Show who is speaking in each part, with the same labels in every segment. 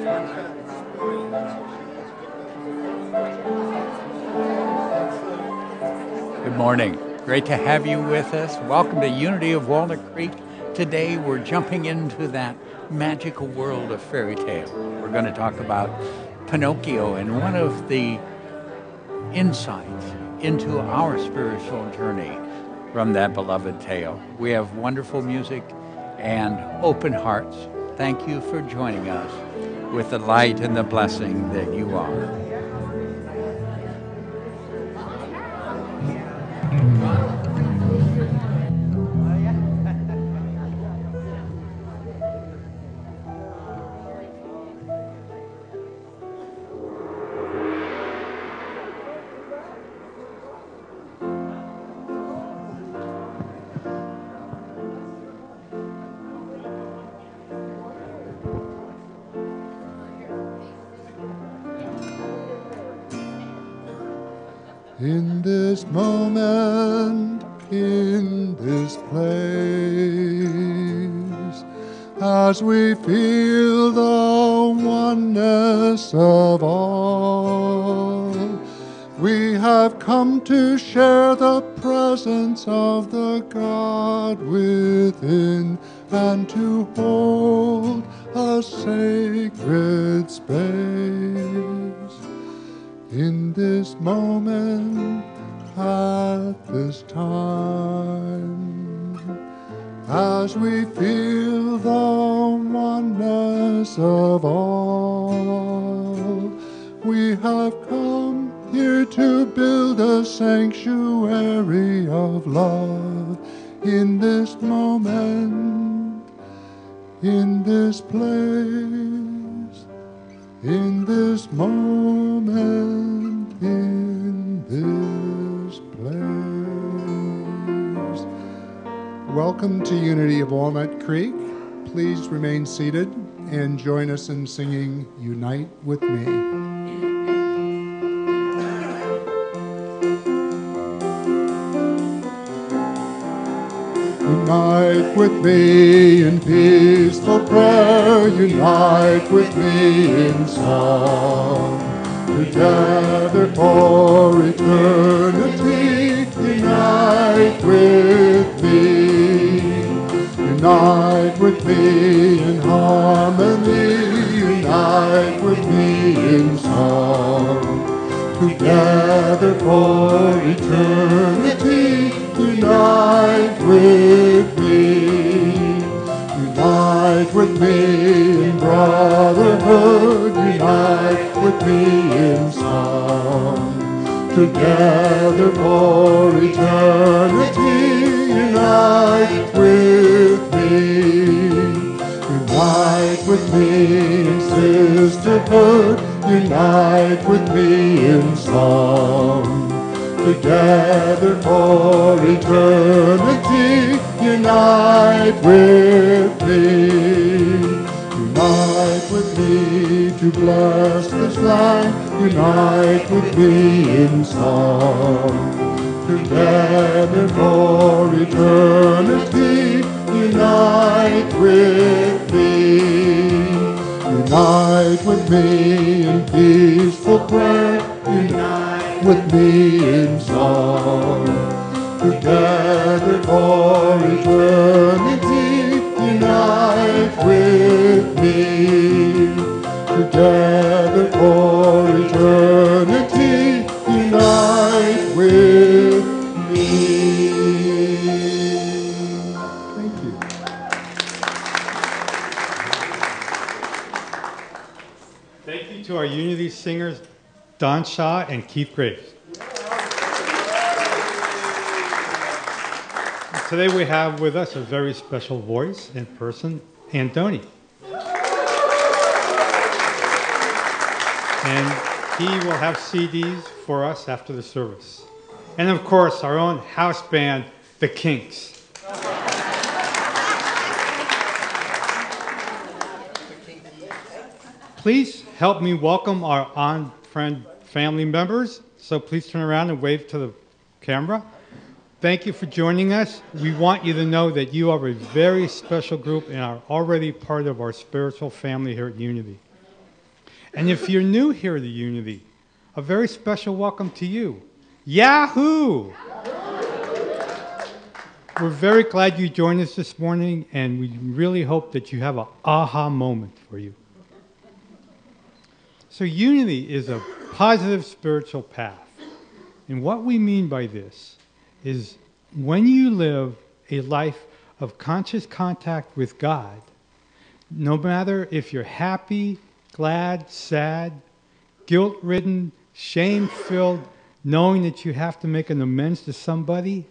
Speaker 1: Good morning. Great to have you with us. Welcome to Unity of Walnut Creek. Today we're jumping into that magical world of fairy tale. We're going to talk about Pinocchio and one of the insights into our spiritual journey from that beloved tale. We have wonderful music and open hearts. Thank you for joining us with the light and the blessing that you are.
Speaker 2: In this moment, in this place, as we feel the oneness of all, we have come to share the presence of the God within and to hold a sacred space. In this moment, at this time, as we feel the oneness of all, we have come here to build a sanctuary of love. In this moment, in this place, in this moment, in this place. Welcome to Unity of Walnut Creek. Please remain seated and join us in singing Unite with Me. Unite with me in peaceful prayer, unite with me in song. Together for eternity, unite with me. Unite with me in harmony, unite with me in song. Together for eternity, unite with me. Unite with me in brotherhood, unite with me in song. Together for eternity, unite with me. Unite with me in sisterhood, unite with me in song. Together for eternity, unite with me. Unite with me to bless this land, unite with me in song. Together for eternity, unite with me. Unite with me in peaceful prayer, unite with me in song. Together for eternity, unite with me. Together for eternity, unite with me. Thank you.
Speaker 3: Thank you to our Unity singers, Don Shaw and Keith Graves. Today we have with us a very special voice in person, Andoni. And he will have CDs for us after the service. And of course, our own house band, The Kinks. Please help me welcome our on-friend family members. So please turn around and wave to the camera. Thank you for joining us. We want you to know that you are a very special group and are already part of our spiritual family here at Unity. And if you're new here to Unity, a very special welcome to you. Yahoo! We're very glad you joined us this morning, and we really hope that you have an aha moment for you. So Unity is a positive spiritual path. And what we mean by this is when you live a life of conscious contact with God, no matter if you're happy, glad, sad, guilt-ridden, shame-filled, knowing that you have to make an amends to somebody,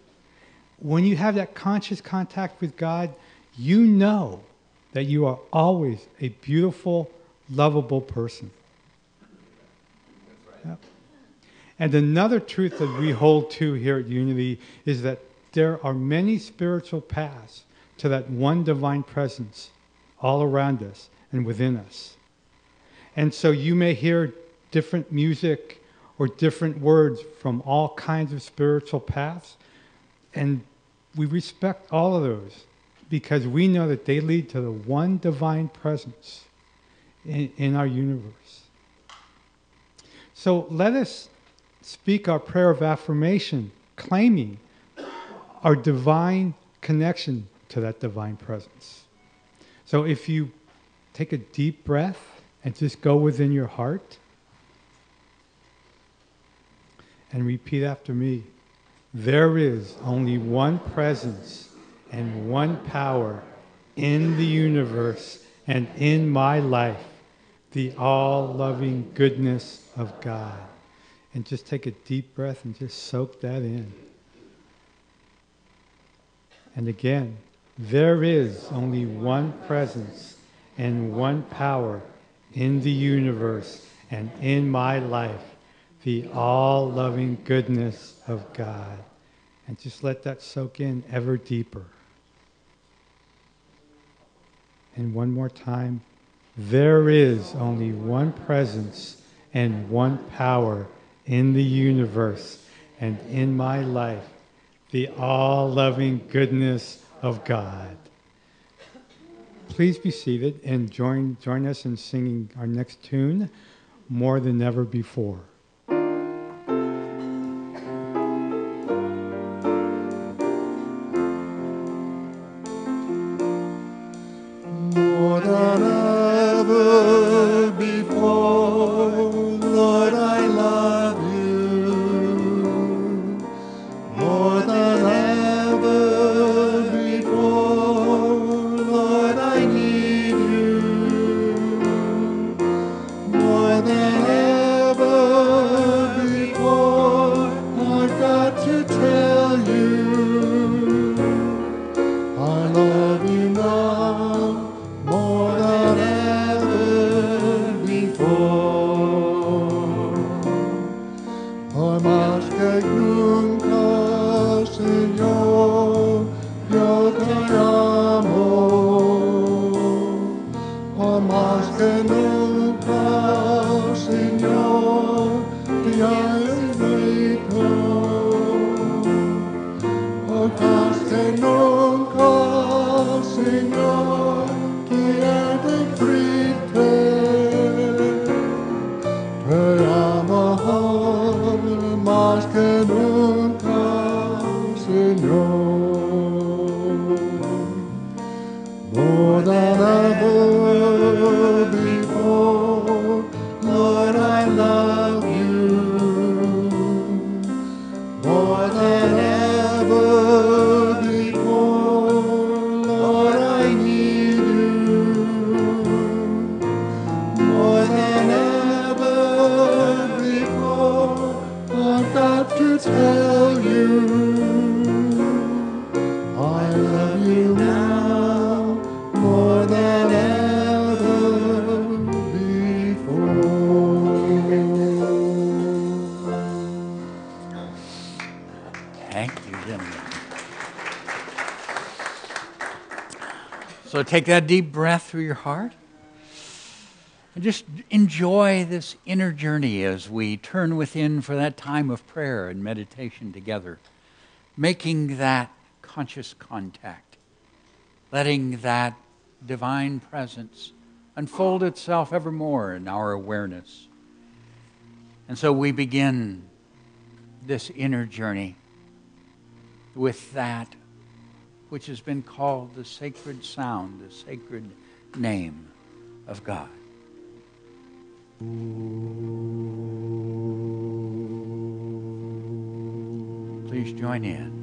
Speaker 3: when you have that conscious contact with God, you know that you are always a beautiful, lovable person. Yep. And another truth that we hold to here at Unity is that there are many spiritual paths to that one divine presence all around us and within us. And so you may hear different music or different words from all kinds of spiritual paths, and we respect all of those because we know that they lead to the one divine presence in our universe. So let us speak our prayer of affirmation, claiming our divine connection to that divine presence. So if you take a deep breath and just go within your heart and repeat after me. There is only one presence and one power in the universe and in my life, the all-loving goodness of God. And just take a deep breath and just soak that in. And again, there is only one presence and one power in the universe and in my life, the all-loving goodness of God. And just let that soak in ever deeper. And one more time, there is only one presence and one power in the universe and in my life, the all-loving goodness of God. Please be seated and join us in singing our next tune, More Than Ever Before.
Speaker 2: More than ever before, Lord, I love you. More than ever before, Lord, I need you. More than ever before, I've got to tell you, I love you now. More than ever before. Hoy más que nunca, Señor, yo te amo. Hoy más que nunca, Señor, te necesito. Hoy más que nunca, Señor, te amo más que nunca, Señor. More than ever before, Lord, I love you. More than ever before, Lord, I need you. More than ever before, I've got to tell you, I love you now more than ever before.
Speaker 1: Thank you, gentlemen. So take that deep breath through your heart. And just enjoy this inner journey as we turn within for that time of prayer and meditation together, making that conscious contact, letting that divine presence unfold itself evermore in our awareness. And so we begin this inner journey with that which has been called the sacred sound, the sacred name of God. Please join in.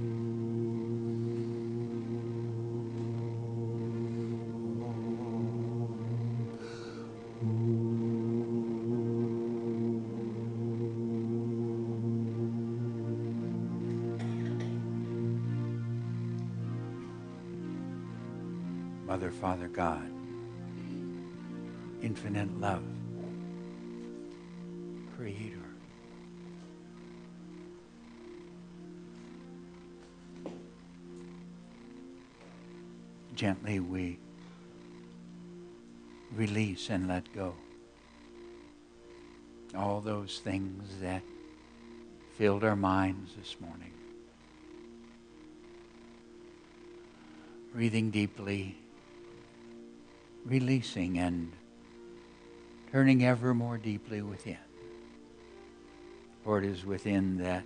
Speaker 1: Mother, Father, God, infinite love, Creator. Gently we release and let go all those things that filled our minds this morning. Breathing deeply, releasing and turning ever more deeply within. For it is within that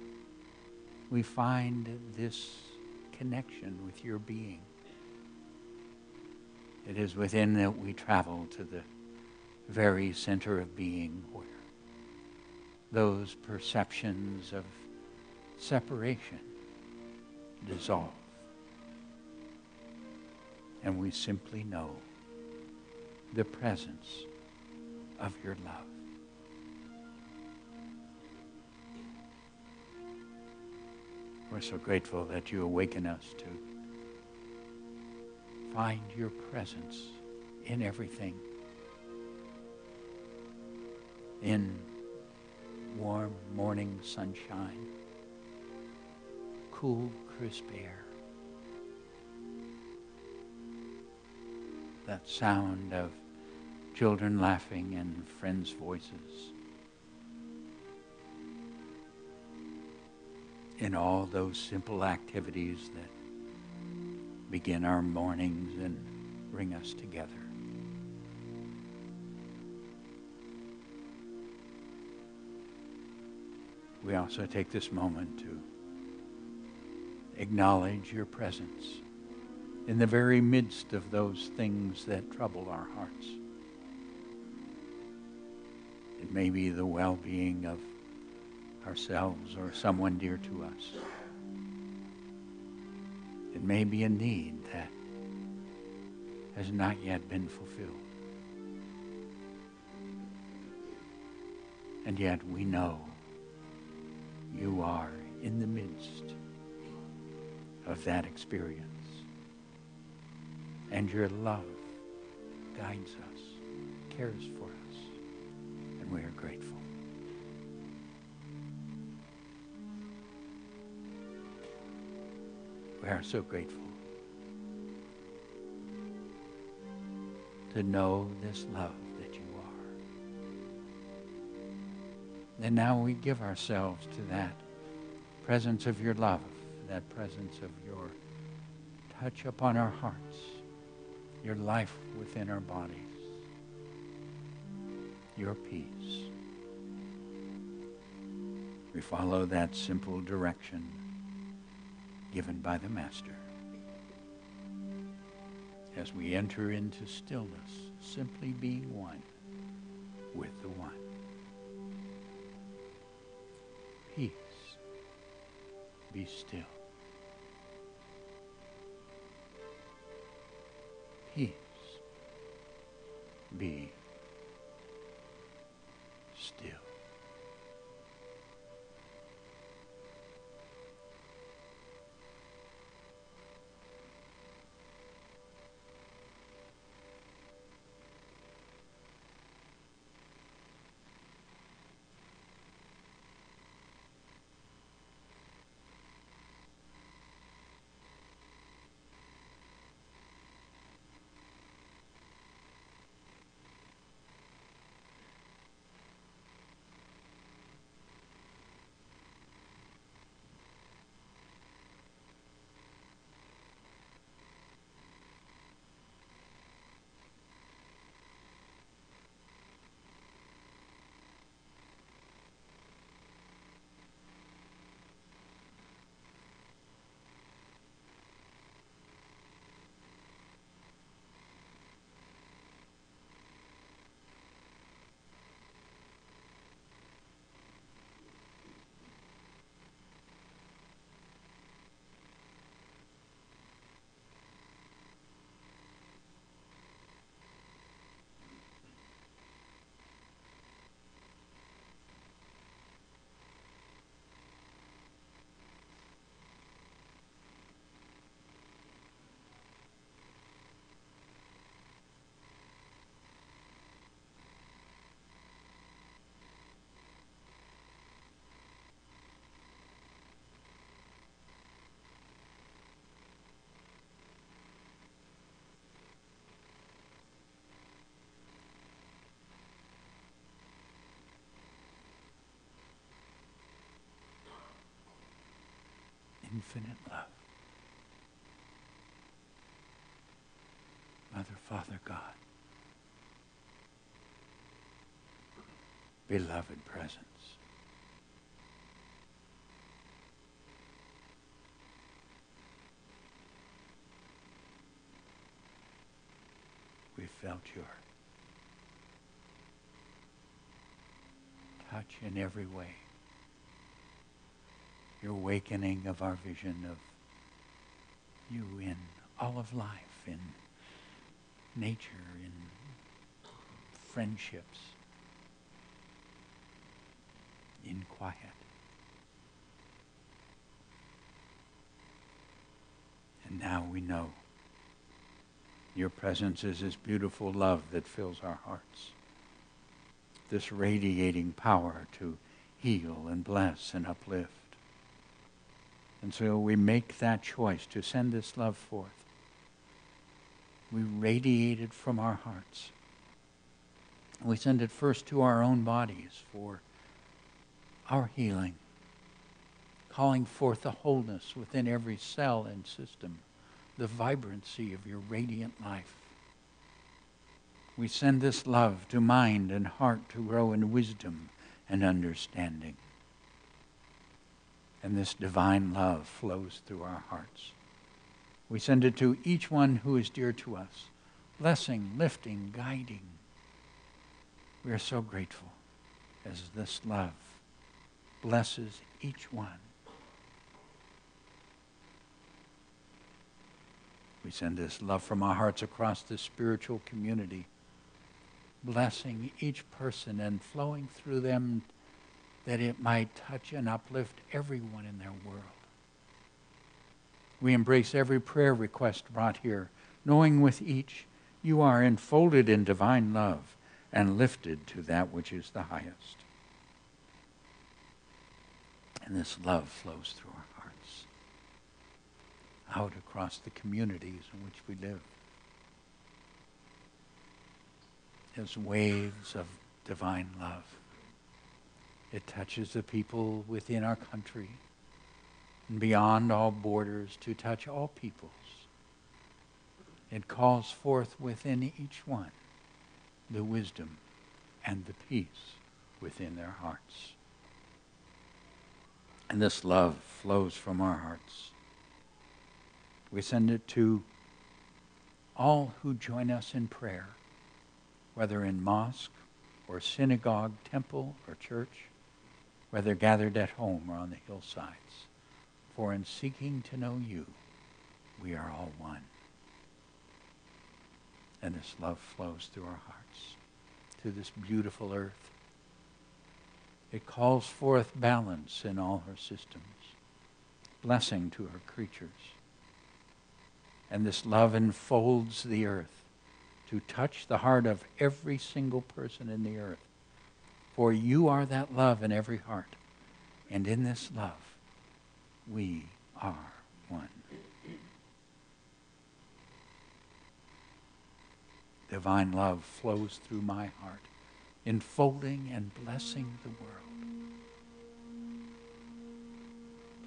Speaker 1: we find this connection with your being. It is within that we travel to the very center of being, where those perceptions of separation dissolve. And we simply know the presence of your love. We're so grateful that you awaken us to find your presence in everything. In warm morning sunshine, cool, crisp air, that sound of children laughing and friends' voices. In all those simple activities that begin our mornings and bring us together. We also take this moment to acknowledge your presence in the very midst of those things that trouble our hearts. It may be the well-being of ourselves or someone dear to us. It may be a need that has not yet been fulfilled. And yet we know you are in the midst of that experience. And your love guides us, cares for us, and we are grateful. We are so grateful to know this love that you are. And now we give ourselves to that presence of your love, that presence of your touch upon our hearts, your life within our bodies, your peace. We follow that simple direction given by the Master. As we enter into stillness, simply being one with the one. Peace, be still. Peace, be still. infinite love. Mother, Father, God, beloved presence, we felt your touch in every way, your awakening of our vision of you in all of life, in nature, in friendships, in quiet. And now we know your presence is this beautiful love that fills our hearts, this radiating power to heal and bless and uplift. And so we make that choice to send this love forth. We radiate it from our hearts. We send it first to our own bodies for our healing, calling forth the wholeness within every cell and system, the vibrancy of your radiant life. We send this love to mind and heart to grow in wisdom and understanding. And this divine love flows through our hearts. We send it to each one who is dear to us, blessing, lifting, guiding. We are so grateful as this love blesses each one. We send this love from our hearts across the spiritual community, blessing each person and flowing through them that it might touch and uplift everyone in their world. We embrace every prayer request brought here, knowing with each you are enfolded in divine love and lifted to that which is the highest. And this love flows through our hearts, out across the communities in which we live, as waves of divine love. It touches the people within our country and beyond all borders to touch all peoples. It calls forth within each one the wisdom and the peace within their hearts. And this love flows from our hearts. We send it to all who join us in prayer, whether in mosque or synagogue, temple or church, whether gathered at home or on the hillsides. For in seeking to know you, we are all one. And this love flows through our hearts to this beautiful earth. It calls forth balance in all her systems, blessing to her creatures. And this love enfolds the earth to touch the heart of every single person in the earth. For you are that love in every heart. And in this love, we are one. Divine love flows through my heart, enfolding and blessing the world.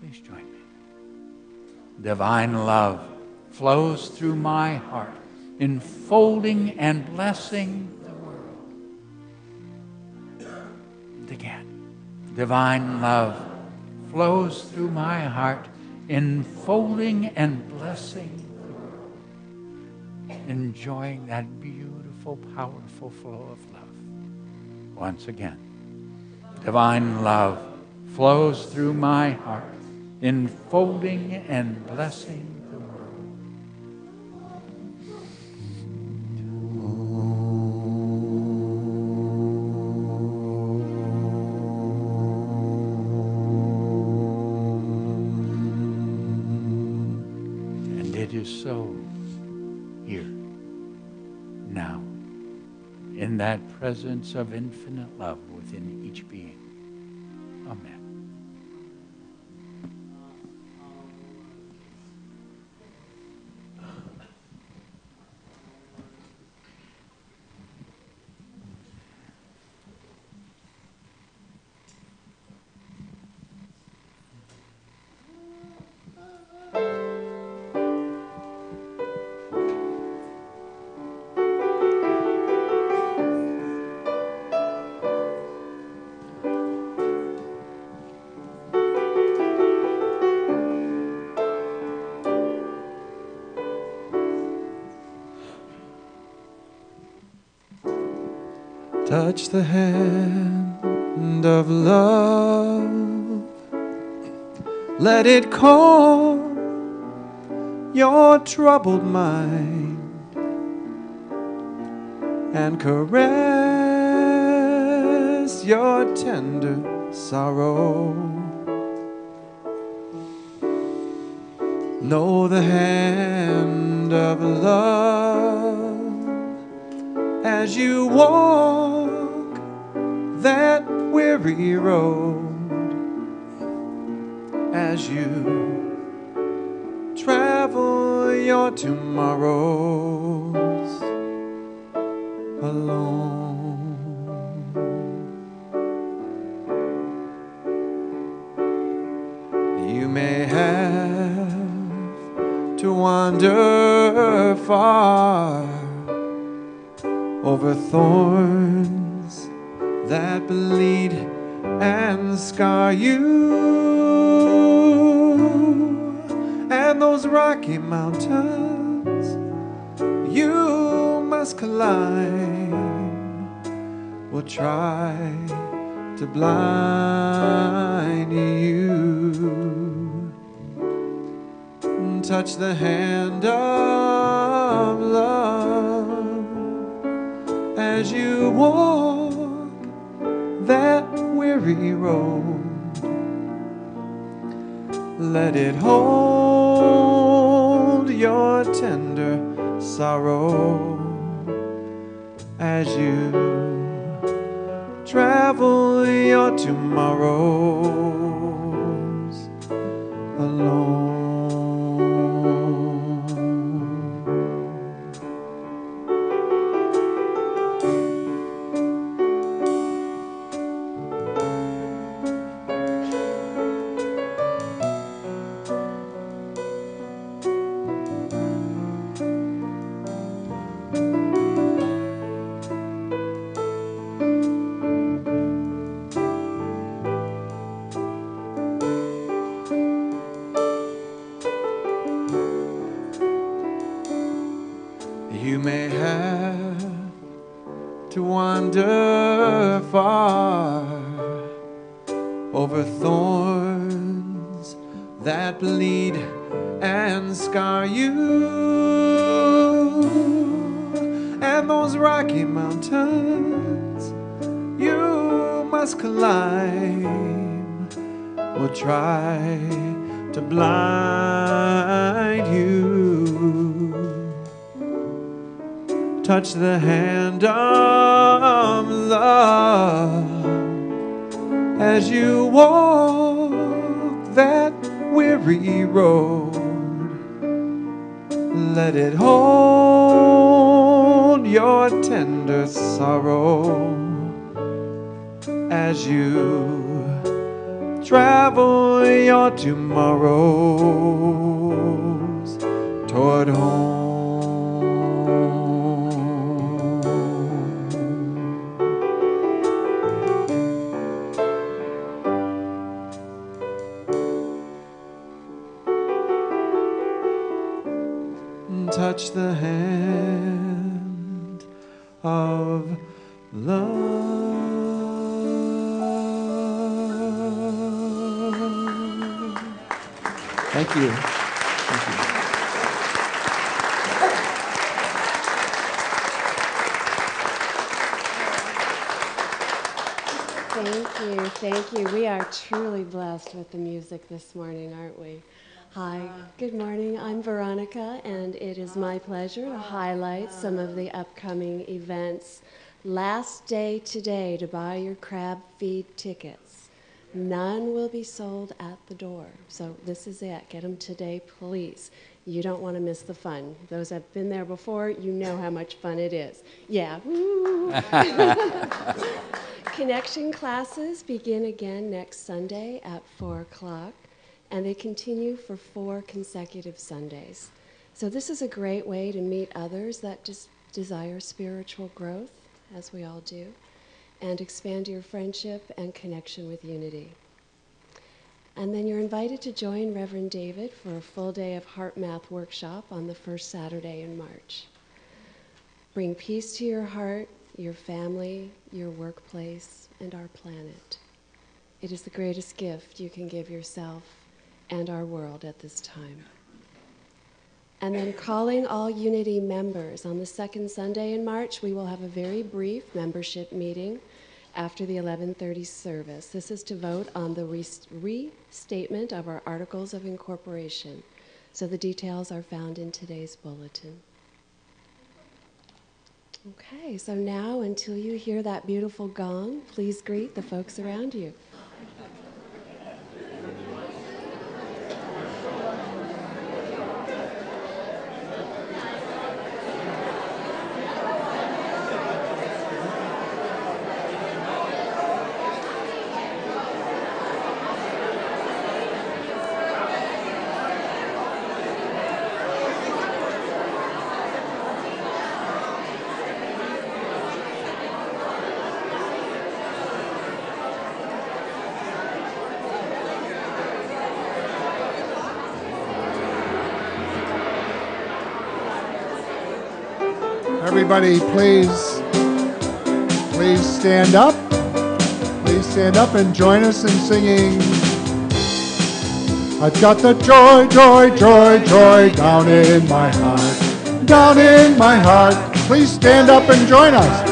Speaker 1: Please join me. Divine love flows through my heart, enfolding and blessing the world. And again, divine love flows through my heart, enfolding and blessing the world. Enjoying that beautiful, powerful flow of love. Once again, divine love flows through my heart, enfolding and blessing the world. And it is so here, now, in that presence of infinite love within each being. Amen.
Speaker 4: Touch the hand of love. Let it calm your troubled mind and caress your tender sorrow. Know the hand of love as you walk that weary road, as you travel your tomorrows alone. You may have to wander far over thorns that bleed and scar you, and those rocky mountains you must climb will try to blind you. Touch the hand of love as you walk that weary road. Let it hold your tender sorrow as you travel your tomorrows alone. You may have to wander far over thorns that bleed and scar you, and those rocky mountains you must climb will try to blind you. Touch the hand of love as you walk that weary road. Let it hold your tender sorrow as you travel your tomorrows toward home. Touch the hand of love. Thank you. Thank you.
Speaker 5: Thank you. We are truly blessed with the music this morning, aren't we? Hi, good morning. I'm Veronica, and it is my pleasure to highlight some of the upcoming events. Last day today to buy your crab feed tickets. None will be sold at the door, so this is it. Get them today, please. You don't want to miss the fun. Those that have been there before, you know how much fun it is. Yeah. Woo. Connection classes begin again next Sunday at 4 o'clock. And they continue for 4 consecutive Sundays. So this is a great way to meet others that just desire spiritual growth, as we all do, and expand your friendship and connection with unity. And then you're invited to join Reverend David for a full day of Heart Math workshop on the first Saturday in March. Bring peace to your heart, your family, your workplace, and our planet. It is the greatest gift you can give yourself and our world at this time. And then calling all Unity members. On the second Sunday in March, we will have a very brief membership meeting after the 11:30 service. This is to vote on the restatement of our Articles of Incorporation. So the details are found in today's bulletin. Okay, so now until you hear that beautiful gong, please greet the folks around you.
Speaker 2: Everybody, please stand up. Please stand up and join us in singing. I've got the joy, joy, joy, joy down in my heart. Down in my heart. Please stand up and join us.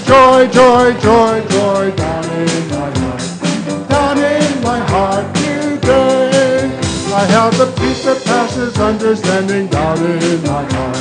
Speaker 2: Joy, joy, joy, joy down in my heart. Down in my heart today. I have the peace that passes understanding down in my heart.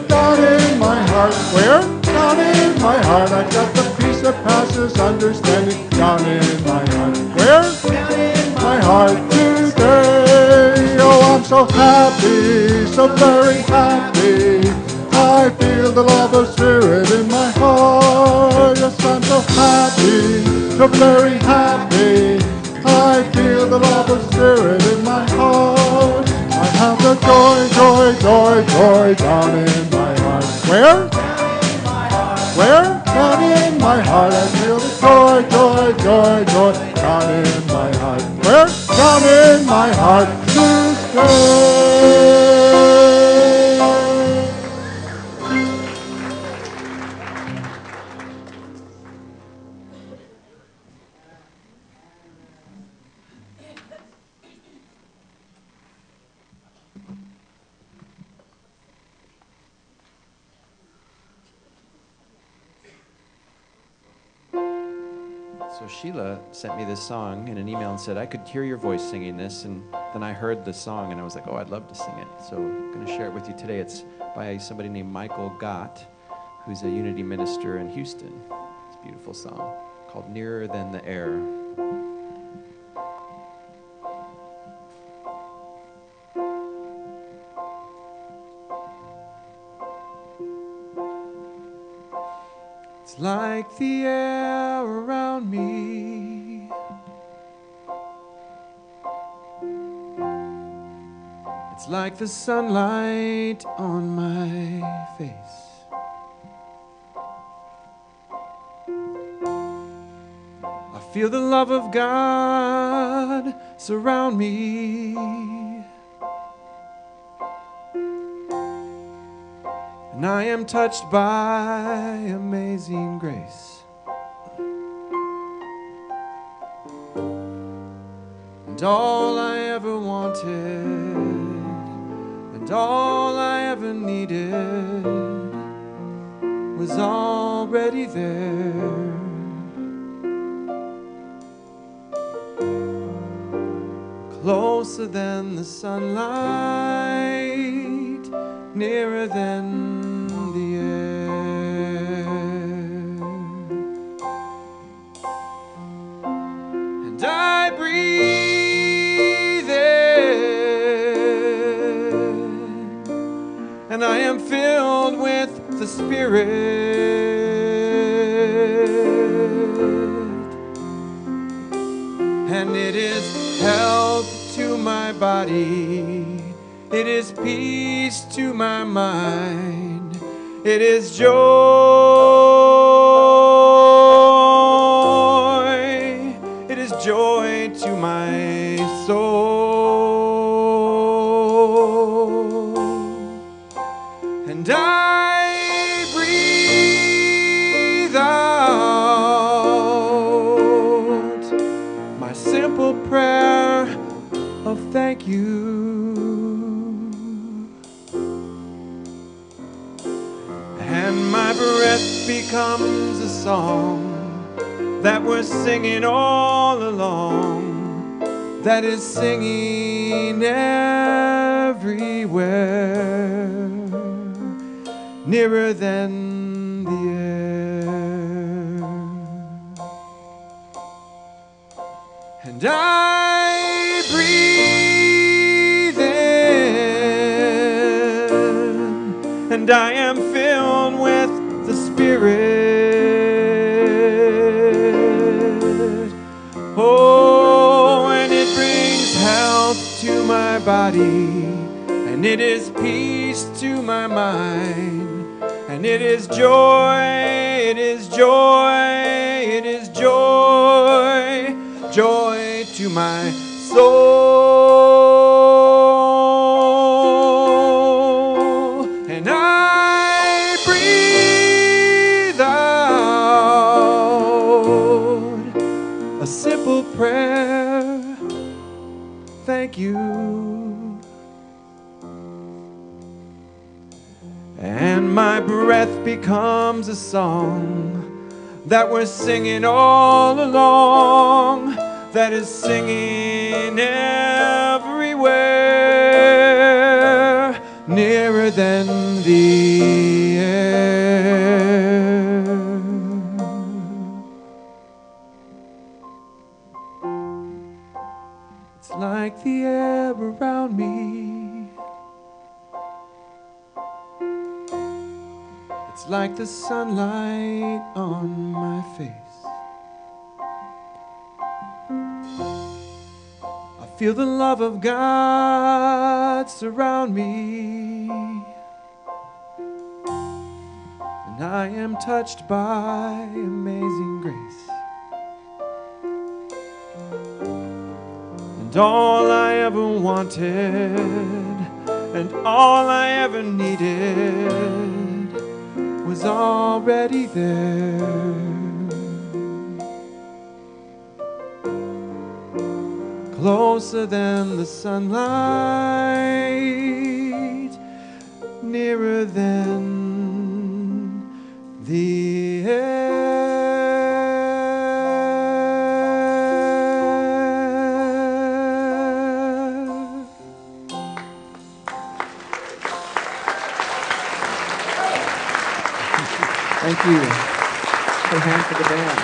Speaker 2: Down in my heart. Where? Down in my heart. I've got the peace that passes understanding down in my heart. Where? Down in my heart today. Oh, I'm so happy, so very happy. I feel the love of Spirit in my heart. Yes, I'm so happy, so very happy. I feel the love of Spirit in my heart. I have the joy, joy, joy, joy down in my heart. Where? Down in my heart. Where? Down in my heart. I feel the joy, joy, joy, joy down in my heart. Where? Down in my heart to stay.
Speaker 4: So Sheila sent me this song in an email and said I could hear your voice singing this, and then I heard the song and I was like, oh, I'd love to sing it. So I'm going to share it with you today. It's by somebody named Michael Gott, who's a Unity minister in Houston. It's a beautiful song called Nearer Than the Air. It's like the air around me. It's like the sunlight on my face. I feel the love of God surround me. And I am touched by amazing grace. And all I ever wanted, and all I ever needed was already there. Closer than the sunlight, nearer than the air. And I breathe in, and I am filled with the Spirit. And it is health to my body. It is peace to my mind. It is joy. It is joy to my soul. And I breathe becomes a song that we're singing all along, that is singing everywhere, nearer than the air. And I breathe in, and I am filled with the Spirit. Oh, and it brings health to my body, and it is peace to my mind, and it is joy, it is joy, it is joy, joy to my soul. And I breathe out a simple prayer, thank you. And my breath becomes a song that we're singing all along, that is singing everywhere, nearer than the air. It's like the air around me, it's like the sunlight on my face. I feel the love of God surround me, and I am touched by amazing grace. And all I ever wanted, and all I ever needed was already there. Closer than the sunlight, nearer than the air. Thank you. Put a hand for the band.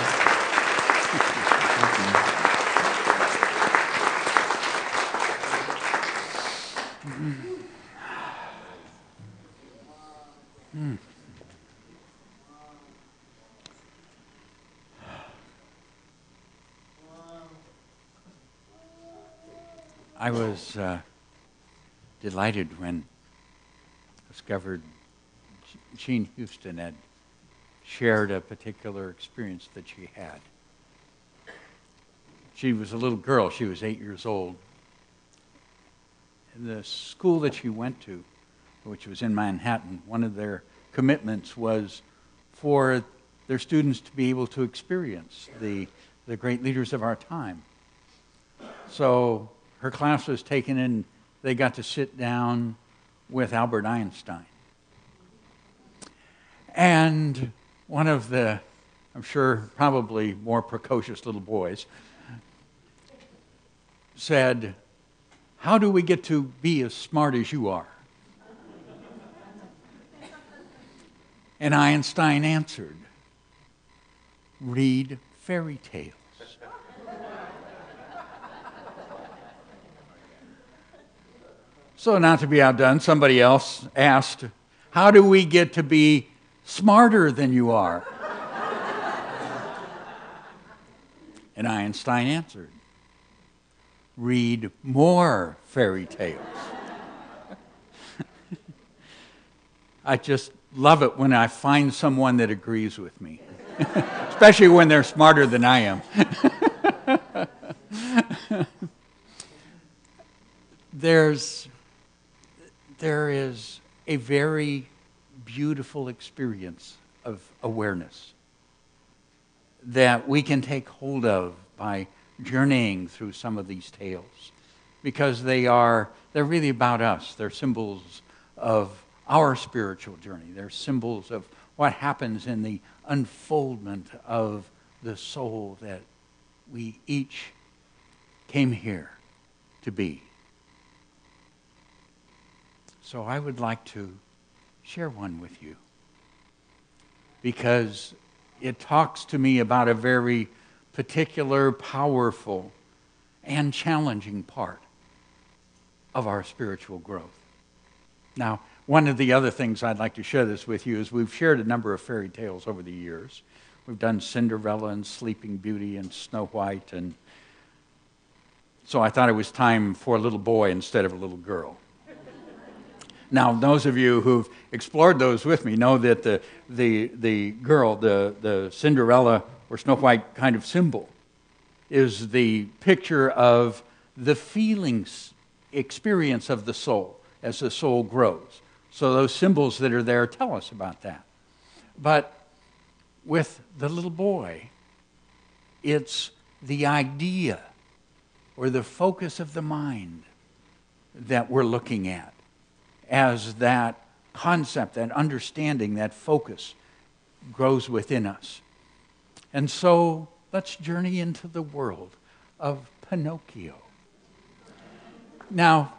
Speaker 1: I was delighted when discovered Jean Houston had shared a particular experience that she had. She was a little girl. She was 8 years old. In the school that she went to, which was in Manhattan, one of their commitments was for their students to be able to experience the great leaders of our time. So her class was taken in, they got to sit down with Albert Einstein. And one of the, I'm sure, probably more precocious little boys said, "How do we get to be as smart as you are?" And Einstein answered, "Read fairy tales." So not to be outdone, somebody else asked, "How do we get to be smarter than you are?" And Einstein answered, "Read more fairy tales." I just love it when I find someone that agrees with me, especially when they're smarter than I am. There is a very beautiful experience of awareness that we can take hold of by journeying through some of these tales, because they're really about us. They're symbols of our spiritual journey. They're symbols of what happens in the unfoldment of the soul that we each came here to be. So I would like to share one with you, because it talks to me about a very particular, powerful, and challenging part of our spiritual growth. Now, one of the other things I'd like to share this with you is we've shared a number of fairy tales over the years. We've done Cinderella and Sleeping Beauty and Snow White, and so I thought it was time for a little boy instead of a little girl. Now, those of you who've explored those with me know that the girl, the Cinderella or Snow White kind of symbol, is the picture of the feelings, experience of the soul as the soul grows. So those symbols that are there tell us about that. But with the little boy, it's the idea or the focus of the mind that we're looking at as that concept, that understanding, that focus grows within us. And so let's journey into the world of Pinocchio. Now,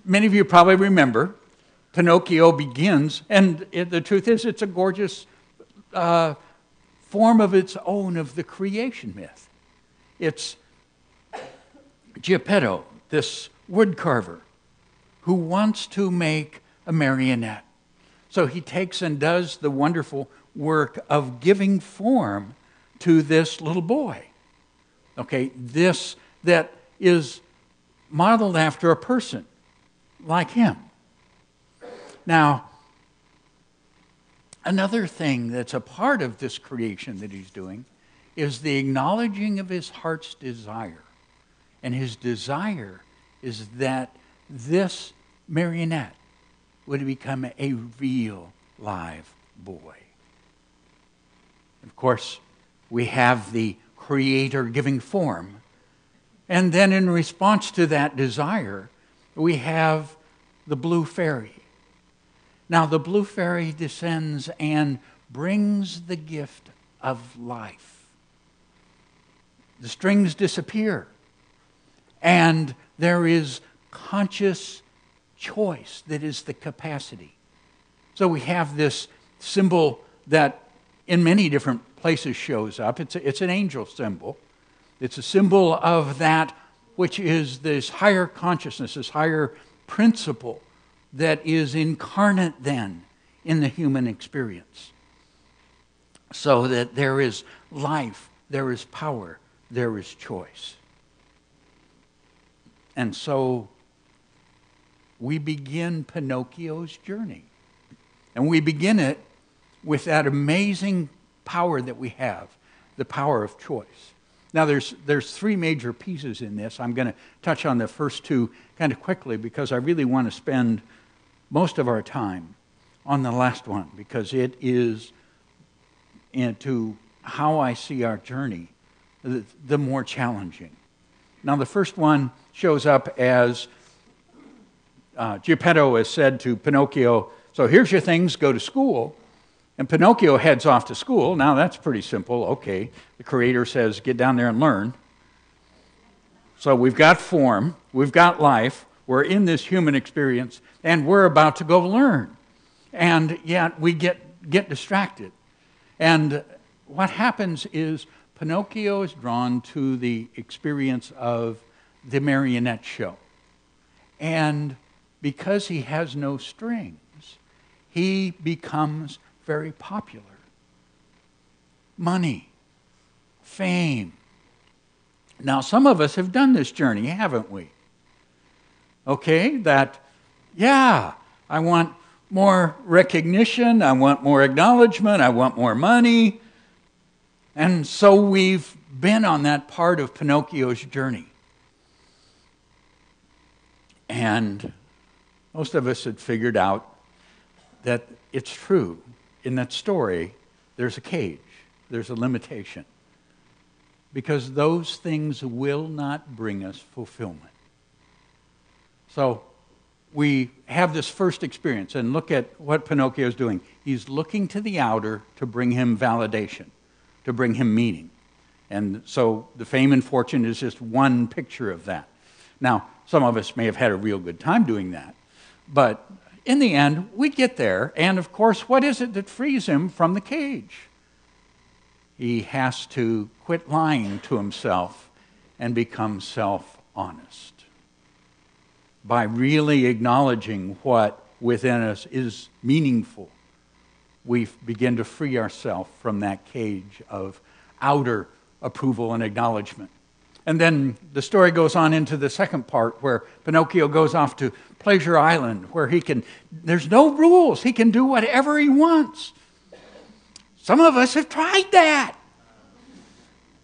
Speaker 1: many of you probably remember Pinocchio begins, and the truth is it's a gorgeous form of its own of the creation myth. It's Geppetto, this woodcarver, who wants to make a marionette. So he takes and does the wonderful work of giving form to this little boy. Okay, this that is modeled after a person like him. Now, another thing that's a part of this creation that he's doing is the acknowledging of his heart's desire. And his desire is that this marionette would become a real live boy. Of course, we have the creator giving form. And then in response to that desire, we have the blue fairy. Now, the blue fairy descends and brings the gift of life. The strings disappear, and there is conscious choice that is the capacity. So we have this symbol that in many different places shows up. It's an angel symbol. It's a symbol of that which is this higher consciousness, this higher principle that is incarnate then in the human experience. So that there is life, there is power, there is choice. And so we begin Pinocchio's journey. And we begin it with that amazing power that we have, the power of choice. Now, there's three major pieces in this. I'm going to touch on the first two kind of quickly because I really want to spend most of our time on the last one because it is into how I see our journey the more challenging. Now, the first one shows up as Geppetto has said to Pinocchio, so here's your things, go to school. And Pinocchio heads off to school. Now, that's pretty simple. Okay, the creator says, get down there and learn. So we've got form, we've got life, we're in this human experience, and we're about to go learn. And yet we get distracted. And what happens is Pinocchio is drawn to the experience of the marionette show. And because he has no strings, he becomes very popular. Money, fame. Now, some of us have done this journey, haven't we? Okay, yeah, I want more recognition, I want more acknowledgement, I want more money. And so we've been on that part of Pinocchio's journey. And most of us had figured out that it's true. In that story, there's a cage, there's a limitation. Because those things will not bring us fulfillment. So we have this first experience, and look at what Pinocchio is doing. He's looking to the outer to bring him validation, to bring him meaning. And so the fame and fortune is just one picture of that. Now, some of us may have had a real good time doing that, but in the end, we get there, and of course, what is it that frees him from the cage? He has to quit lying to himself and become self-honest. By really acknowledging what within us is meaningful, we begin to free ourselves from that cage of outer approval and acknowledgement. And then the story goes on into the second part where Pinocchio goes off to Pleasure Island, where there's no rules. He can do whatever he wants. Some of us have tried that.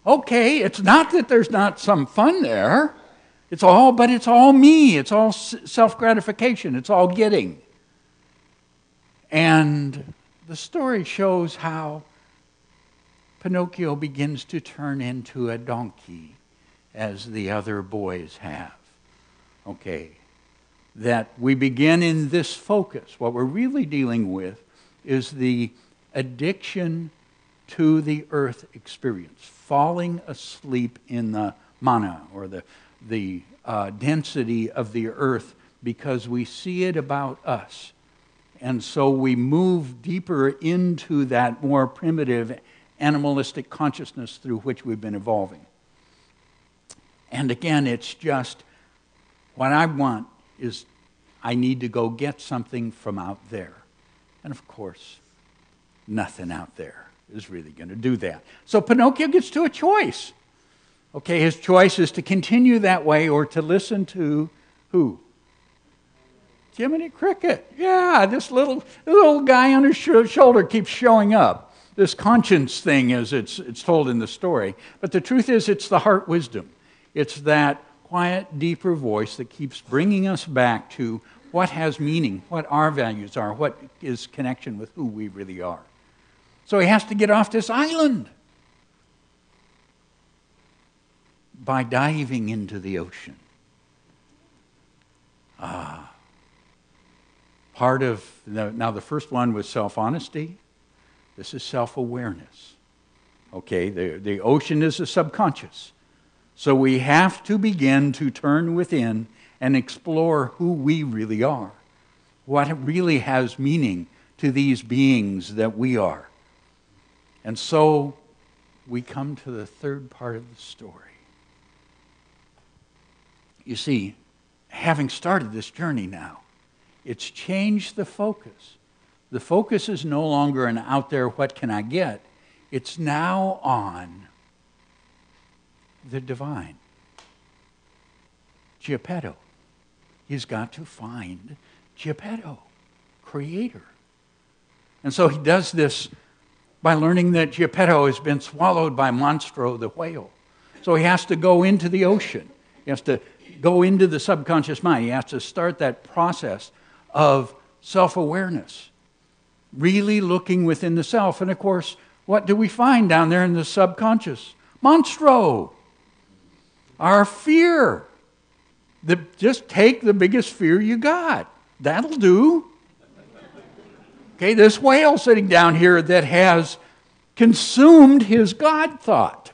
Speaker 1: Okay, it's not that there's not some fun there. But it's all me. It's all self-gratification. It's all getting. And the story shows how Pinocchio begins to turn into a donkey, as the other boys have. Okay, that we begin in this focus. What we're really dealing with is the addiction to the earth experience, falling asleep in the mana, or the density of the earth, because we see it about us. And so we move deeper into that more primitive animalistic consciousness through which we've been evolving. And again, it's just what I want is I need to go get something from out there. And of course, nothing out there is really going to do that. So Pinocchio gets to a choice. Okay, his choice is to continue that way or to listen to who? Jiminy Cricket. Yeah, this little guy on his shoulder keeps showing up. This conscience thing, as it's told in the story. But the truth is, it's the heart wisdom. It's that quiet, deeper voice that keeps bringing us back to what has meaning, what our values are, what is connection with who we really are. So he has to get off this island by diving into the ocean. Now the first one was self-honesty. This is self-awareness. Okay, the ocean is the subconscious. So we have to begin to turn within and explore who we really are. What really has meaning to these beings that we are. And so we come to the third part of the story. You see, having started this journey now, it's changed the focus. The focus is no longer an out there, what can I get? It's now on the divine. Geppetto. He's got to find Geppetto, creator. And so he does this by learning that Geppetto has been swallowed by Monstro, the whale. So he has to go into the ocean. He has to go into the subconscious mind. He has to start that process of self-awareness, really looking within the self. And of course, what do we find down there in the subconscious? Monstro, our fear. Just take the biggest fear you got. That'll do. Okay, this whale sitting down here that has consumed his God thought,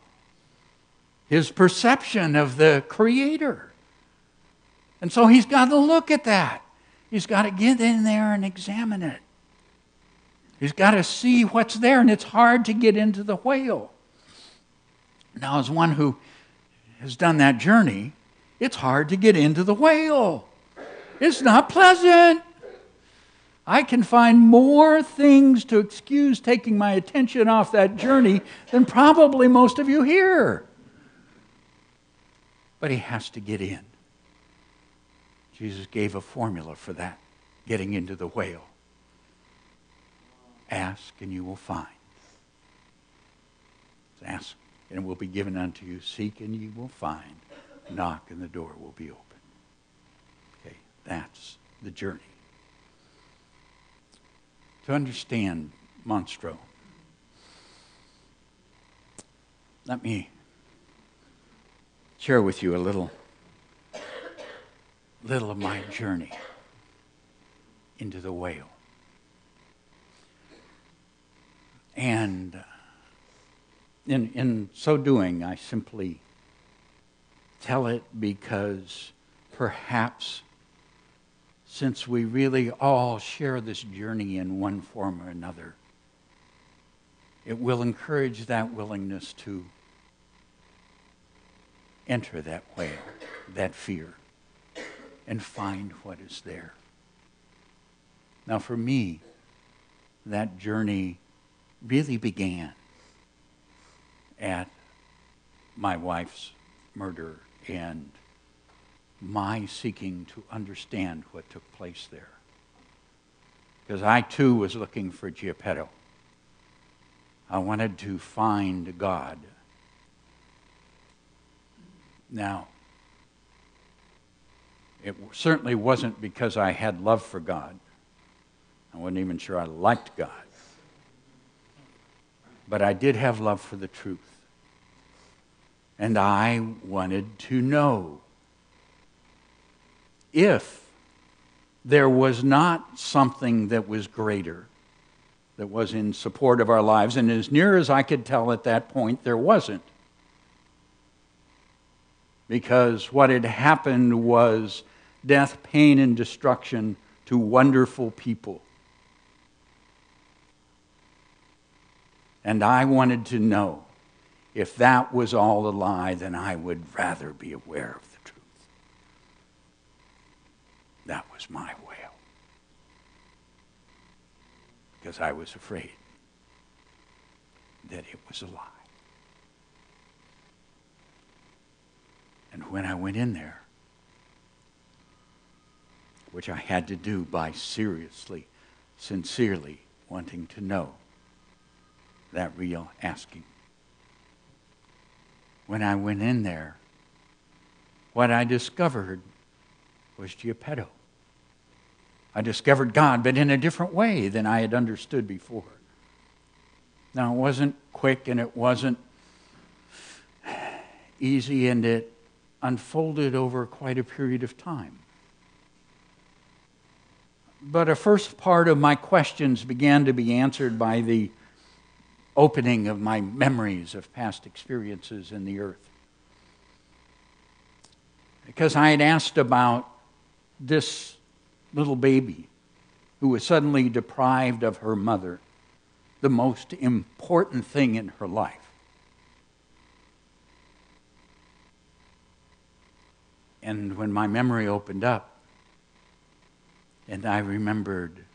Speaker 1: his perception of the Creator. And so he's got to look at that. He's got to get in there and examine it. He's got to see what's there, and it's hard to get into the whale. Now, as one who has done that journey, it's hard to get into the whale. It's not pleasant. I can find more things to excuse taking my attention off that journey than probably most of you here. But he has to get in. Jesus gave a formula for that, getting into the whale. Ask and you will find. Ask and it will be given unto you. Seek and you will find. Knock and the door will be open. Okay, that's the journey. To understand Monstro, let me share with you a little of my journey. into the whale. And in so doing, I simply tell it because perhaps since we really all share this journey in one form or another, it will encourage that willingness to enter that whale, that fear, and find what is there. Now for me, that journey really began at my wife's murder and my seeking to understand what took place there. Because I too was looking for Geppetto. I wanted to find God. Now, it certainly wasn't because I had love for God. I wasn't even sure I liked God. But I did have love for the truth. And I wanted to know if there was not something that was greater, that was in support of our lives. And as near as I could tell at that point, there wasn't. Because what had happened was death, pain, and destruction to wonderful people. And I wanted to know if that was all a lie, then I would rather be aware of the truth. That was my wail. Because I was afraid that it was a lie. And when I went in there, which I had to do by seriously, sincerely wanting to know, that real asking. When I went in there, what I discovered was Geppetto. I discovered God, but in a different way than I had understood before. Now, it wasn't quick and it wasn't easy, and it unfolded over quite a period of time. But a first part of my questions began to be answered by the opening of my memories of past experiences in the earth. Because I had asked about this little baby who was suddenly deprived of her mother, the most important thing in her life. And when my memory opened up, and I remembered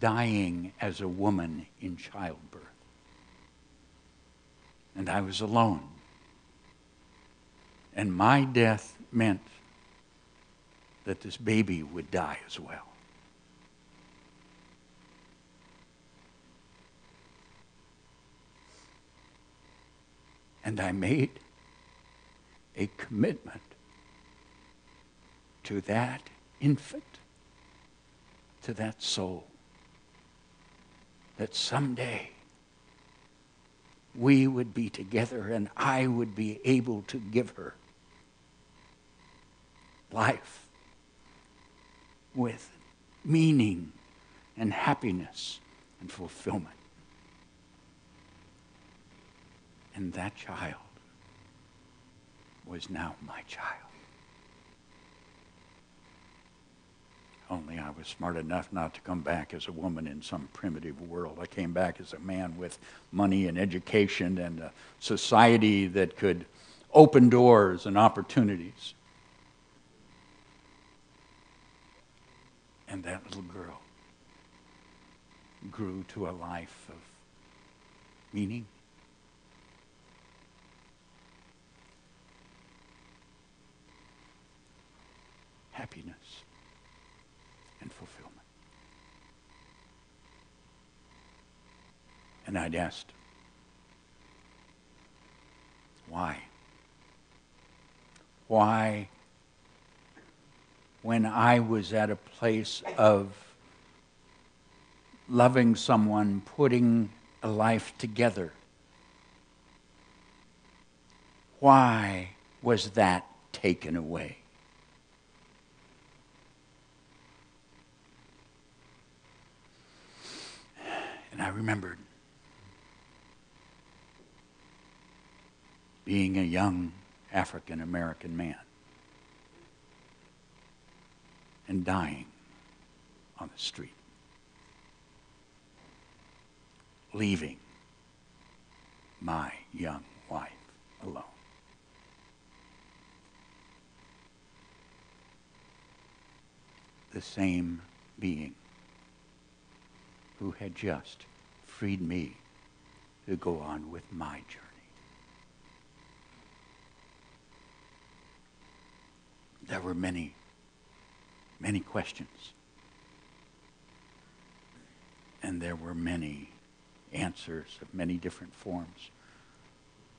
Speaker 1: dying as a woman in childbirth. And I was alone. And my death meant that this baby would die as well. And I made a commitment to that infant, to that soul, that someday we would be together and I would be able to give her life with meaning and happiness and fulfillment. And that child was now my child. Only I was smart enough not to come back as a woman in some primitive world. I came back as a man with money and education and a society that could open doors and opportunities. And that little girl grew to a life of meaning, happiness, and fulfillment. And I'd asked, why? Why, when I was at a place of loving someone, putting a life together, why was that taken away? And I remembered being a young African American man and dying on the street, leaving my young wife alone. The same being who had just freed me to go on with my journey. There were many, many questions. And there were many answers of many different forms.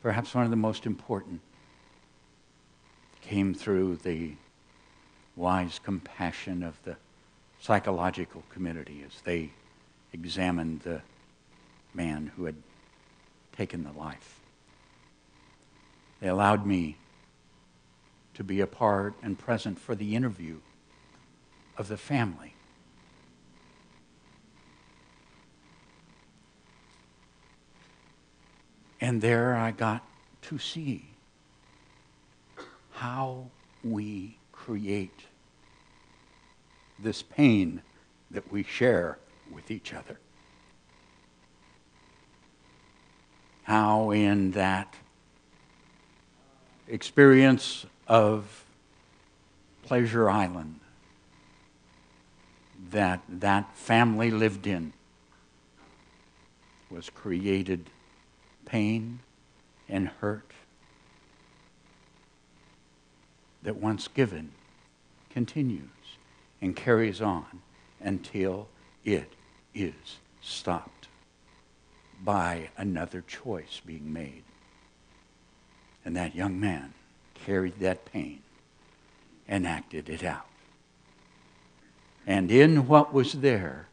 Speaker 1: Perhaps one of the most important came through the wise compassion of the psychological community as they examined the man who had taken the life. They allowed me to be a part and present for the interview of the family. And there I got to see how we create this pain that we share with each other. How in that experience of Pleasure Island that family lived in was created pain and hurt that once given continues and carries on until it is stopped by another choice being made. And that young man carried that pain and acted it out. And in what was there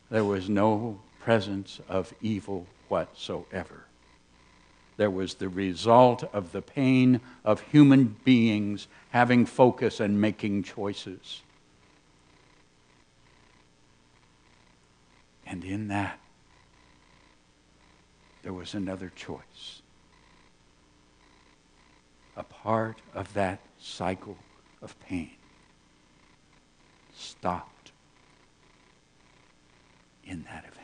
Speaker 1: was no presence of evil whatsoever. There was the result of the pain of human beings having focus and making choices. And in that, there was another choice. A part of that cycle of pain stopped in that event.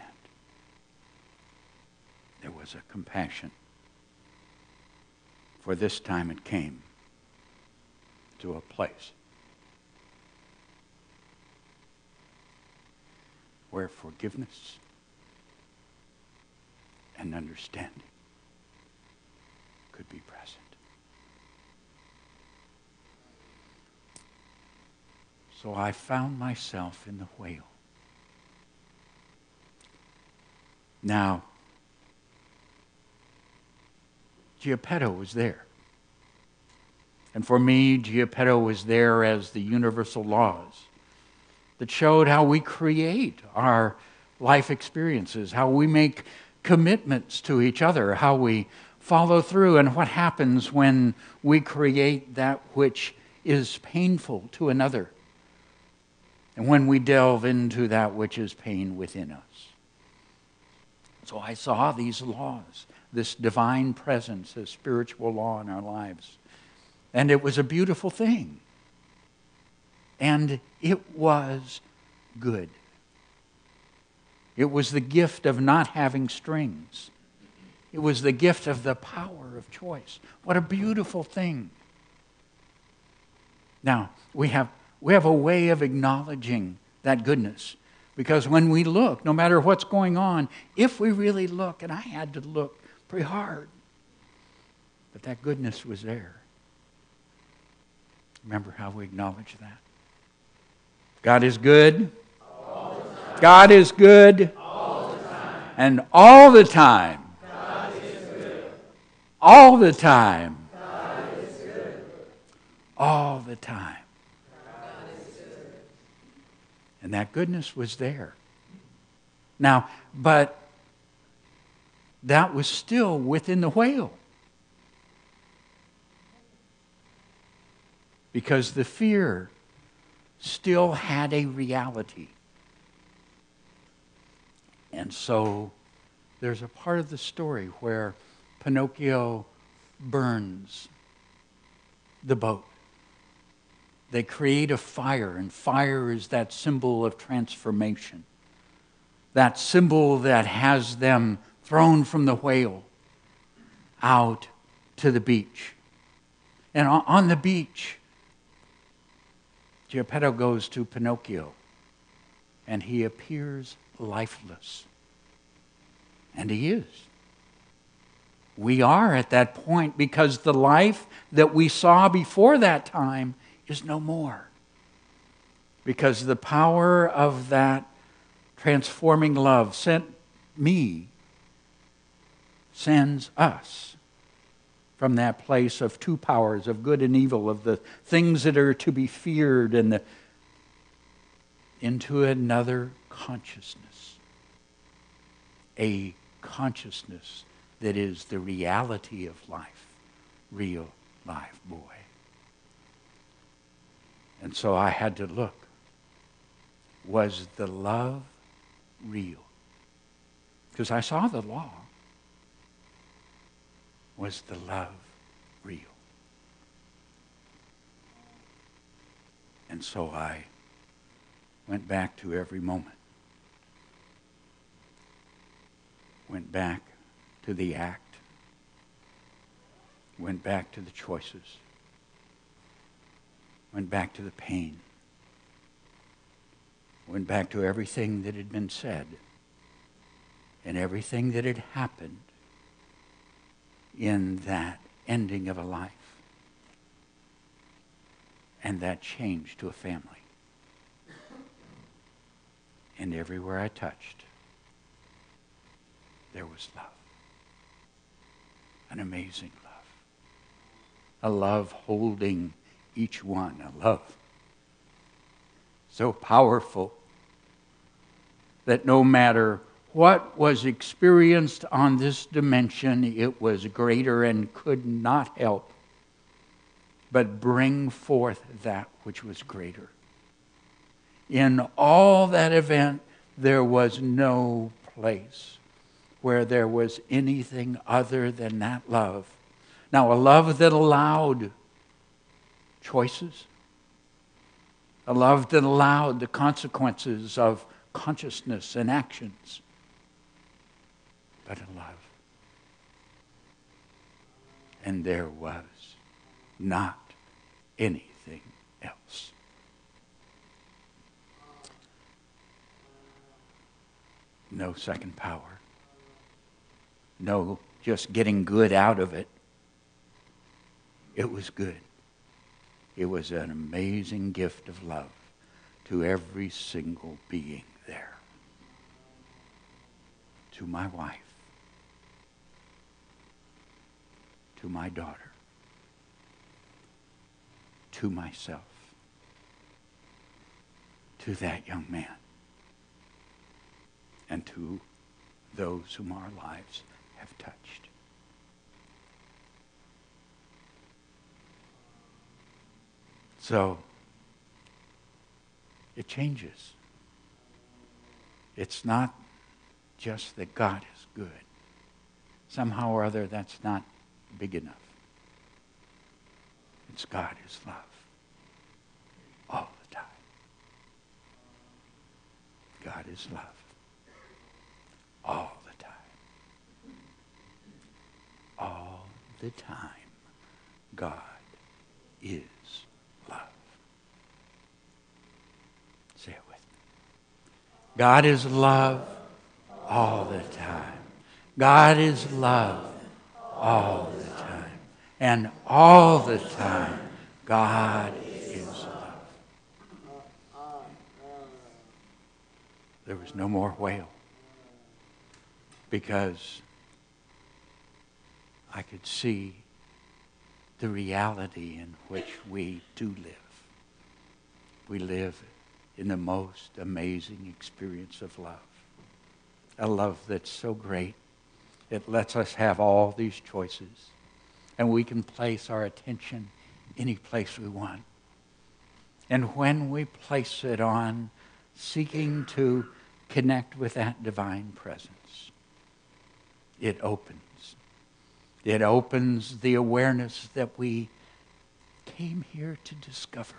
Speaker 1: There was a compassion. For this time it came to a place where forgiveness and understanding could be present. So I found myself in the whale. Now, Geppetto was there. And for me, Geppetto was there as the universal laws that showed how we create our life experiences, how we make commitments to each other, how we follow through, and what happens when we create that which is painful to another, and when we delve into that which is pain within us. So I saw these laws, this divine presence, this spiritual law in our lives. And it was a beautiful thing. And it was good. It was the gift of not having strings. It was the gift of the power of choice. What a beautiful thing. Now, we have a way of acknowledging that goodness. Because when we look, no matter what's going on, if we really look, and I had to look pretty hard, but that goodness was there. Remember how we acknowledge that? God is good.
Speaker 6: All the time.
Speaker 1: God is good.
Speaker 6: All the time.
Speaker 1: And all the time.
Speaker 6: God is good.
Speaker 1: All the time.
Speaker 6: God is good.
Speaker 1: All the time.
Speaker 6: God is good.
Speaker 1: And that goodness was there. Now, but that was still within the whale. Because the fear still had a reality. And so there's a part of the story where Pinocchio burns the boat. They create a fire, and fire is that symbol of transformation. That symbol that has them thrown from the whale out to the beach. And on the beach, Geppetto goes to Pinocchio, and he appears lifeless. And he is. We are at that point because the life that we saw before that time is no more. Because the power of that transforming love sends us from that place of two powers, of good and evil, of the things that are to be feared, and into another consciousness. A consciousness that is the reality of life, real life, boy. And so I had to look. Was the love real? Because I saw the law. Was the love real? And so I went back to every moment. Went back to the act. Went back to the choices. Went back to the pain. Went back to everything that had been said and everything that had happened in that ending of a life and that change to a family. And everywhere I touched, there was love. An amazing love. A love holding each one. A love so powerful that no matter what was experienced on this dimension, it was greater and could not help but bring forth that which was greater. In all that event, there was no place where there was anything other than that love. Now, a love that allowed choices, a love that allowed the consequences of consciousness and actions, but a love. And there was not anything else. No second power. No just getting good out of it. It was good. It was an amazing gift of love to every single being there. To my wife. To my daughter. To myself. To that young man. And to those whom our lives have touched. So, it changes. It's not just that God is good. Somehow or other, that's not big enough. It's God is love. All the time. God is love. All the time. All the time. God is love. Say it with me. God is love all the time. God is love all the time. And all the time, God is love. There was no more whale. Because I could see the reality in which we do live. We live in the most amazing experience of love. A love that's so great, it lets us have all these choices. And we can place our attention any place we want. And when we place it on seeking to connect with that divine presence, it opens. It opens the awareness that we came here to discover.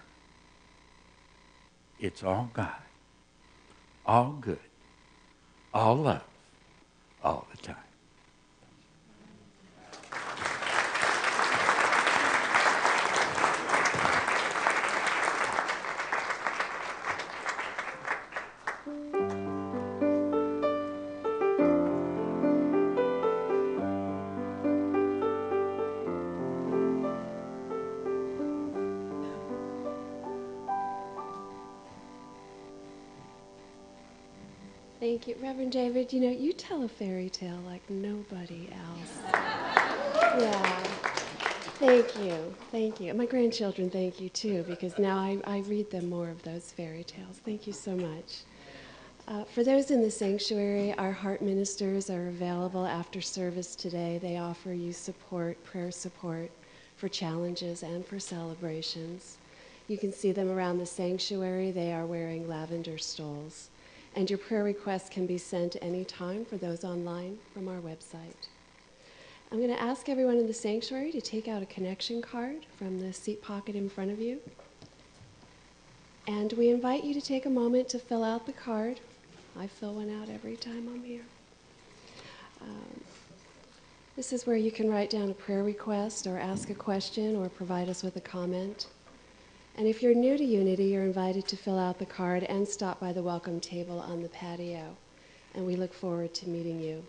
Speaker 1: It's all God, all good, all love, all the time.
Speaker 5: Thank you. Reverend David, you tell a fairy tale like nobody else. Yeah. Thank you. Thank you. And my grandchildren thank you too, because now I read them more of those fairy tales. Thank you so much. For those in the sanctuary, our heart ministers are available after service today. They offer you support, prayer support for challenges and for celebrations. You can see them around the sanctuary. They are wearing lavender stoles. And your prayer requests can be sent anytime for those online from our website. I'm going to ask everyone in the sanctuary to take out a connection card from the seat pocket in front of you. And we invite you to take a moment to fill out the card. I fill one out every time I'm here. This is where you can write down a prayer request or ask a question or provide us with a comment. And if you're new to Unity, you're invited to fill out the card and stop by the welcome table on the patio. And we look forward to meeting you.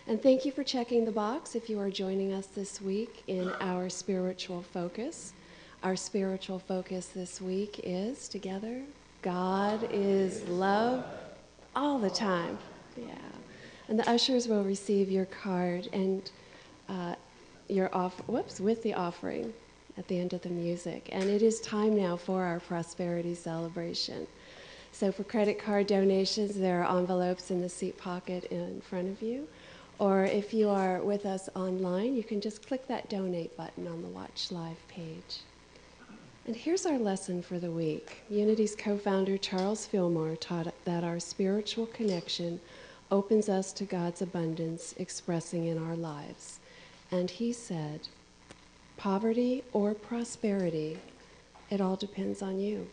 Speaker 5: And thank you for checking the box if you are joining us this week in our spiritual focus. Our spiritual focus this week is, together, God is love all the time. Yeah. And the ushers will receive your card and with the offering at the end of the music. And it is time now for our prosperity celebration. So for credit card donations, there are envelopes in the seat pocket in front of you. Or if you are with us online, you can just click that donate button on the Watch Live page. And here's our lesson for the week. Unity's co-founder Charles Fillmore taught that our spiritual connection opens us to God's abundance expressing in our lives. And he said, poverty or prosperity, it all depends on you.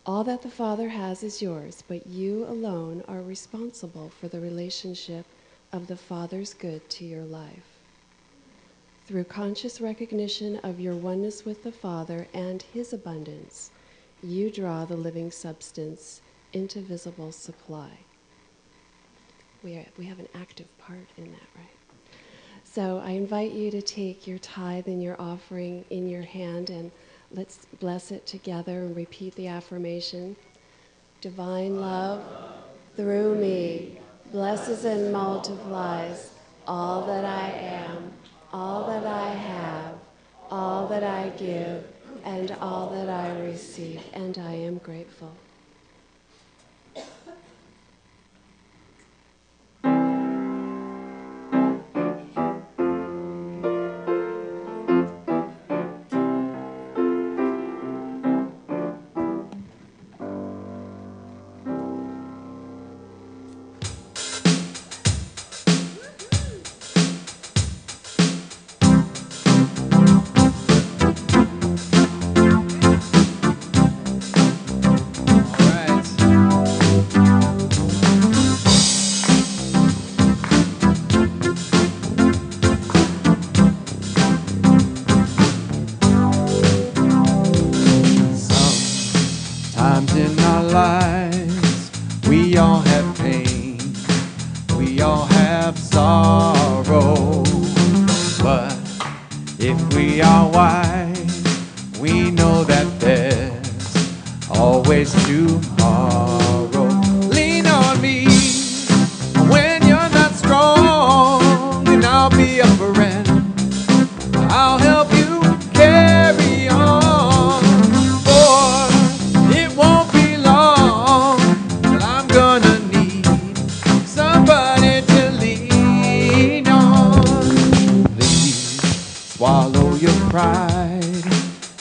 Speaker 5: All that the Father has is yours, but you alone are responsible for the relationship of the Father's good to your life. Through conscious recognition of your oneness with the Father and His abundance, you draw the living substance into visible supply. We have an active part in that, right? So I invite you to take your tithe and your offering in your hand, and let's bless it together and repeat the affirmation. Divine love through me blesses and multiplies all that I am, all that I have, all that I give, and all that I receive, and I am grateful.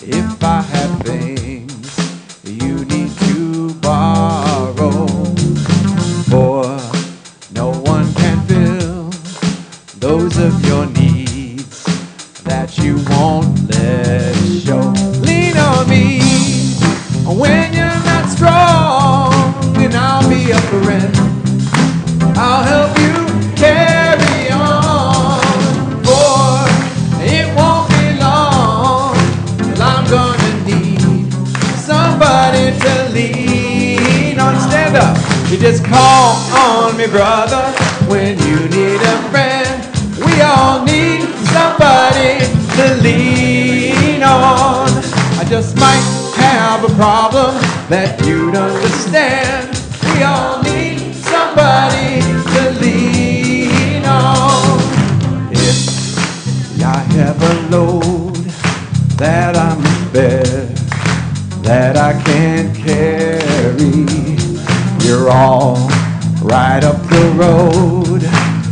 Speaker 7: If I have things you need to borrow,
Speaker 4: your needs that you won't let show. Lean on me when you're not strong, and I'll be a friend. I'll help you carry on, for it won't be long till I'm gonna need somebody to lean on. Stand up. You just call on me, brother, when you need a friend. We all need somebody to lean on. I just might have a problem that you'd understand. We all need somebody to lean on. If I have a load that I'm spare, that I can't carry, you're all right up the road.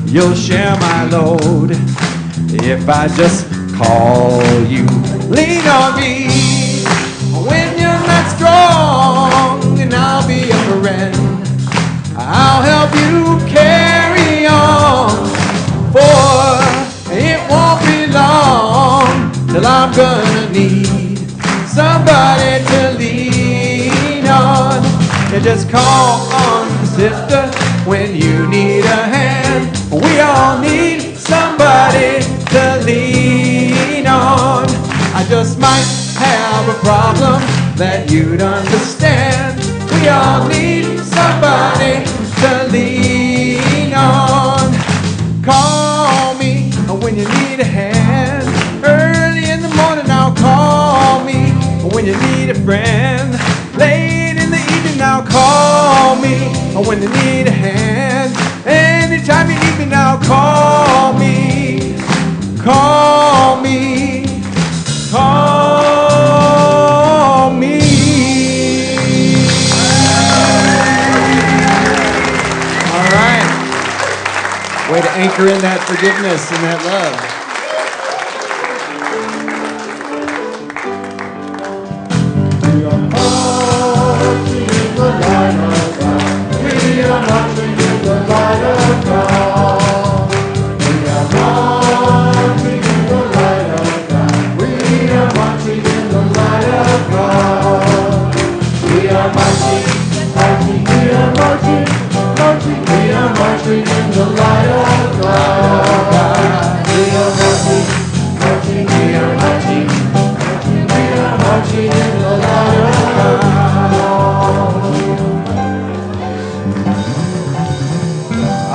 Speaker 4: You'll share my load if I just call you. Lean on me when you're not strong, and I'll be a friend. I'll help you carry on, for it won't be long till I'm gonna need somebody to lean on. You just call on the sister when you need a hand. We all need somebody to lean on. I just might have a problem that you'd understand. We all need somebody to lean on. Call me when you need a hand. Early in the morning now, call me when you need a friend. Late in the evening now, call me when you need a hand. Anytime you need me now, call me. Call me. Call me. All right. Way to anchor in that forgiveness and that love.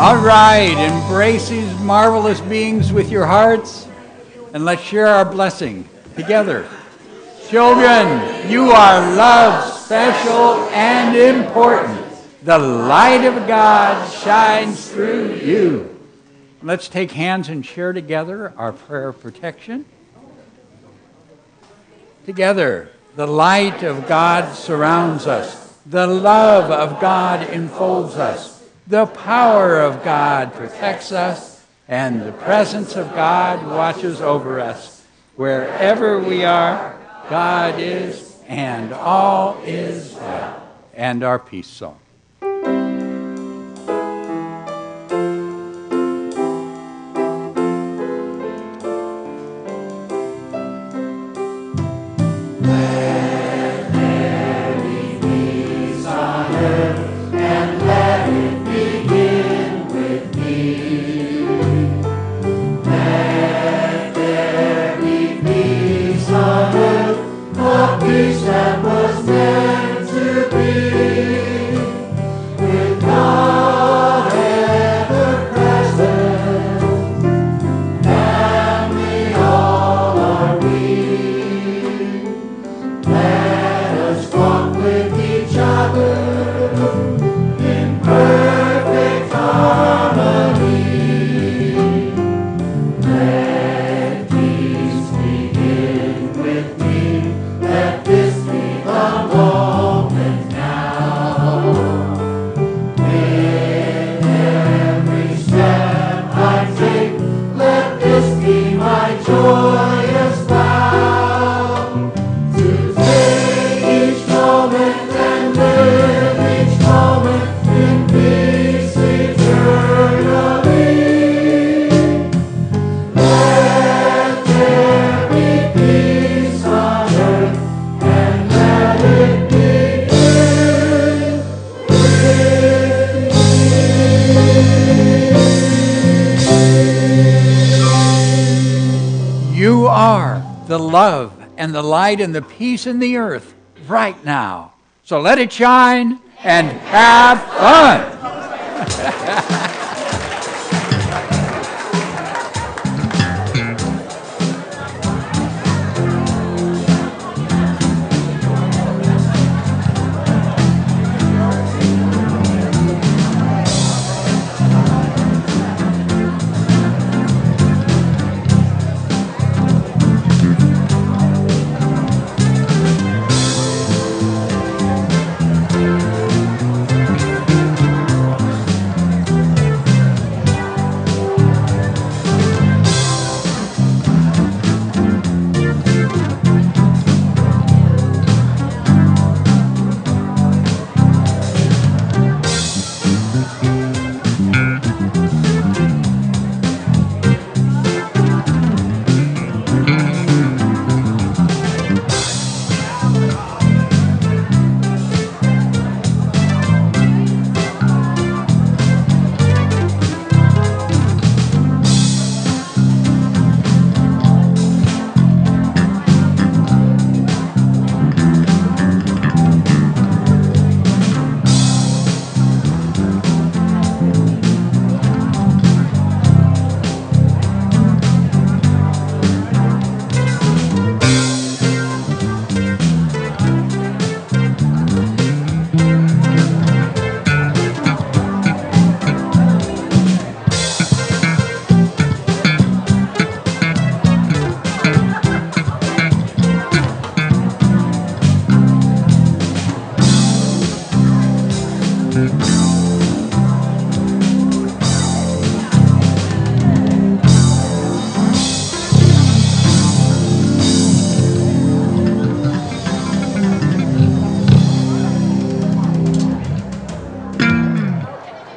Speaker 1: All right, embrace these marvelous beings with your hearts, and let's share our blessing together. Children, you are loved, special, and important. The light of God shines through you. Let's take hands and share together our prayer of protection. Together, the light of God surrounds us. The love of God enfolds us. The power of God protects us, and the presence of God watches over us. Wherever we are, God is, and all is well. And our peace song. You are the love and the light and the peace in the earth right now. So let it shine and have fun.